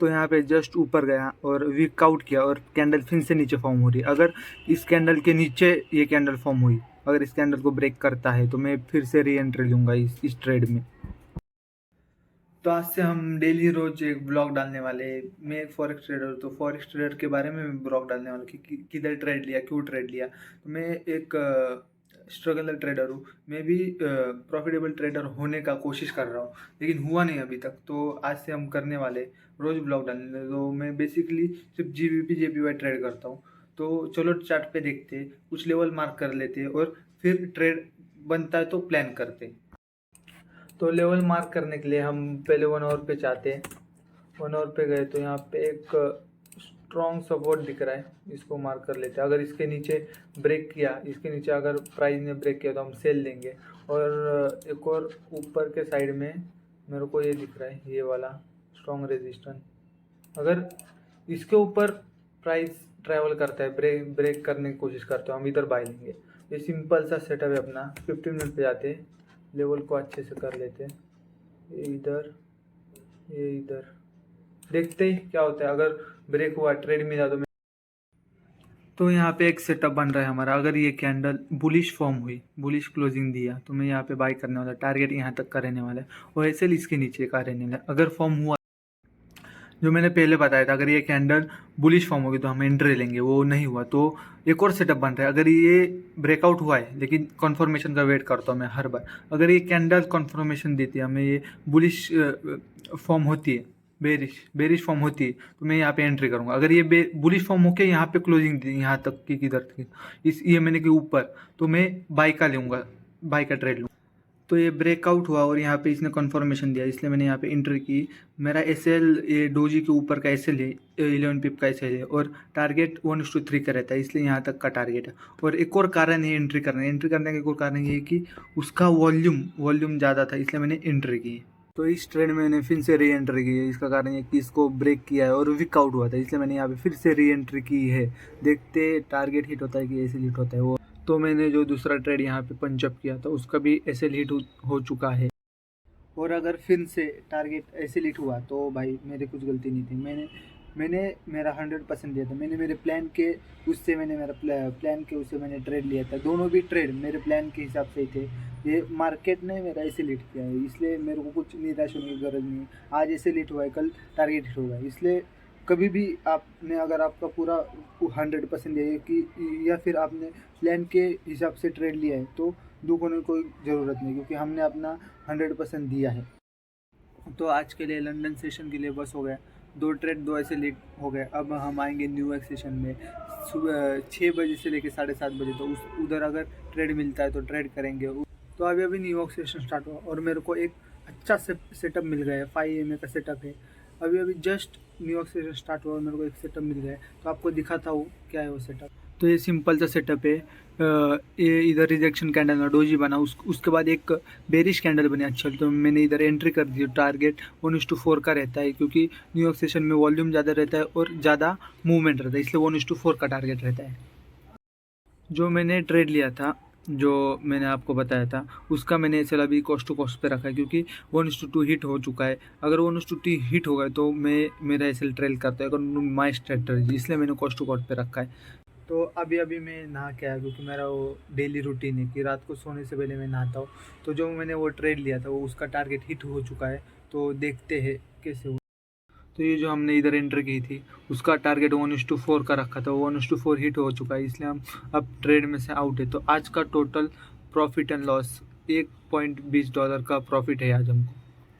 तो यहाँ पे जस्ट ऊपर गया और वीक आउट किया और कैंडल फिर से नीचे फॉर्म हो रही है। अगर इस कैंडल के नीचे ये कैंडल फॉर्म हुई, अगर इस कैंडल को ब्रेक करता है तो मैं फिर से री एंट्री लूँगा इस ट्रेड में। तो आज से हम डेली रोज एक ब्लॉग डालने वाले हैं। मैं एक फॉरेक्स ट्रेडर हूँ, तो फॉरेक्स ट्रेडर के बारे में मैं ब्लॉग डालने वाला कि किधर ट्रेड लिया, क्यों ट्रेड लिया। तो मैं एक स्ट्रगलर ट्रेडर हूँ। मैं भी प्रॉफिटेबल ट्रेडर होने का कोशिश कर रहा हूँ, लेकिन हुआ नहीं अभी तक। तो आज से हम करने वाले रोज़ ब्लॉग डालने। तो मैं बेसिकली सिर्फ GBP JPY ट्रेड करता हूँ। तो चलो चार्ट पे देखते, कुछ लेवल मार्क कर लेते और फिर ट्रेड बनता है तो प्लान करते। तो लेवल मार्क करने के लिए हम पहले 1 आवर पे जाते हैं। 1 आवर पे गए तो यहाँ पे एक स्ट्रॉन्ग सपोर्ट दिख रहा है, इसको मार्क कर लेते हैं। अगर इसके नीचे ब्रेक किया, इसके नीचे अगर प्राइस ने ब्रेक किया तो हम सेल लेंगे। और एक और ऊपर के साइड में मेरे को ये दिख रहा है, ये वाला स्ट्रॉन्ग रेजिस्टेंस। अगर इसके ऊपर प्राइस ट्रैवल करता है, ब्रेक करने की कोशिश करते हो, हम इधर बाय लेंगे। ये सिंपल सा सेटअप है अपना। 15 मिनट पे जाते हैं, लेवल को अच्छे से कर लेते हैं। ये इधर, ये इधर, देखते ही क्या होता है। अगर ब्रेक हुआ, ट्रेड मिला तो यहाँ पे एक सेटअप बन रहा है हमारा। अगर ये कैंडल बुलिश फॉर्म हुई, बुलिश क्लोजिंग दिया, तो मैं यहाँ पे बाय करने वाला। टारगेट यहाँ तक का रहने वाला है और ऐसे इसके नीचे का रहने वाला है। अगर फॉर्म हुआ, जो मैंने पहले बताया था, अगर ये कैंडल बुलिश फॉर्म होगी तो हम एंट्री लेंगे। वो नहीं हुआ तो एक और सेटअप बन रहा है। अगर ये ब्रेकआउट हुआ है, लेकिन कन्फर्मेशन का वेट करता हूँ मैं हर बार। अगर ये कैंडल कन्फर्मेशन देती है, हमें ये बुलिश फॉर्म होती है, बेरिश फॉर्म होती है, तो मैं यहाँ पे एंट्री करूँगा। अगर ये बुलिश फॉर्म होके यहाँ पे क्लोजिंग दी, यहाँ तक की किधर थी, इस EMA के ऊपर, तो मैं बाय का लूँगा, बाय का ट्रेड लूँगा। तो ये ब्रेकआउट हुआ और यहाँ पे इसने कन्फर्मेशन दिया, इसलिए मैंने यहाँ पे एंट्री की। मेरा SL ये डोजी के ऊपर का SL है, 11 पिप का SL है और टारगेट 1:3 का रहता है, इसलिए यहाँ तक का टारगेट है। और एक और कारण है एंट्री करने का एक और कारण ये है कि उसका वॉल्यूम ज़्यादा था, इसलिए मैंने एंट्री की। तो इस ट्रेड में मैंने फिर से री एंट्री की है। इसका कारण ये कि इसको ब्रेक किया है और वीक आउट हुआ था, इसलिए मैंने यहाँ पे फिर से री एंट्री की है। देखते टारगेट हिट होता है कि SL हिट होता है वो। तो मैंने जो दूसरा ट्रेड यहाँ पे पंचअप किया था, उसका भी SL हिट हो चुका है। और अगर फिर से टारगेट SL हिट हुआ तो भाई मेरी कुछ गलती नहीं थी। मैंने मेरा 100% दिया था। मैंने मेरे प्लान के उससे मैंने ट्रेड लिया था। दोनों भी ट्रेड मेरे प्लान के हिसाब से ही थे। ये मार्केट ने मेरा SL हिट किया है, इसलिए मेरे को कुछ निराश होने की ज़रूरत नहीं। आज SL हिट हुआ है, कल टारगेट हिट होगा। इसलिए कभी भी आपने, अगर आपका पूरा 100% है कि, या फिर आपने प्लान के हिसाब से ट्रेड लिया है, तो दुख होने की कोई ज़रूरत नहीं, क्योंकि हमने अपना 100% दिया है। तो आज के लिए लंदन सेशन के लिए बस हो गया। 2 ट्रेड 2 ऐसे लेट हो गए। अब हम आएंगे न्यूयॉर्क सेशन में सुबह 6 बजे से लेकर 7:30 बजे। तो उधर अगर ट्रेड मिलता है तो ट्रेड करेंगे। तो अभी न्यूयॉर्क सेशन स्टार्ट हुआ और मेरे को एक अच्छा सेटअप मिल गया है। 5 EMA का सेटअप है। अभी जस्ट न्यूयॉर्क सेशन स्टार्ट हुआ और मेरे को एक सेटअप मिल गया है, तो आपको दिखाता हूँ क्या है वो सेटअप। तो ये सिंपल सा सेटअप है। ये इधर रिजेक्शन कैंडल में डोजी बना, उसके बाद एक बेरिश कैंडल बने। अच्छा, तो मैंने इधर एंट्री कर दी। टारगेट 1:4 का रहता है, क्योंकि न्यूयॉर्क सेशन में वॉल्यूम ज़्यादा रहता है और ज़्यादा मूवमेंट रहता है, इसलिए 1:4 का टारगेट रहता है। जो मैंने ट्रेड लिया था, जो मैंने आपको बताया था, उसका मैंने SL अभी कॉस्ट टू कॉस्ट पे रखा है, क्योंकि 1:2 हिट हो चुका है। अगर 1:2 हिट हो गए तो मेरा SL ट्रेल करता है माई स्ट्रेटजी, इसलिए मैंने कॉस्ट टू कॉस्ट पे रखा है। तो अभी मैं नहा के आया, क्योंकि मेरा वो डेली रूटीन है कि रात को सोने से पहले मैं नहाता हूँ। तो जो मैंने वो ट्रेड लिया था, वो उसका टारगेट हिट हो चुका है। तो देखते हैं कैसे हो। तो ये जो हमने इधर एंटर की थी, उसका टारगेट 1:4 का रखा था, वो 1:4 हिट हो चुका है, इसलिए हम अब ट्रेड में से आउट है। तो आज का टोटल प्रॉफिट एंड लॉस $1.20 का प्रॉफिट है आज हमको।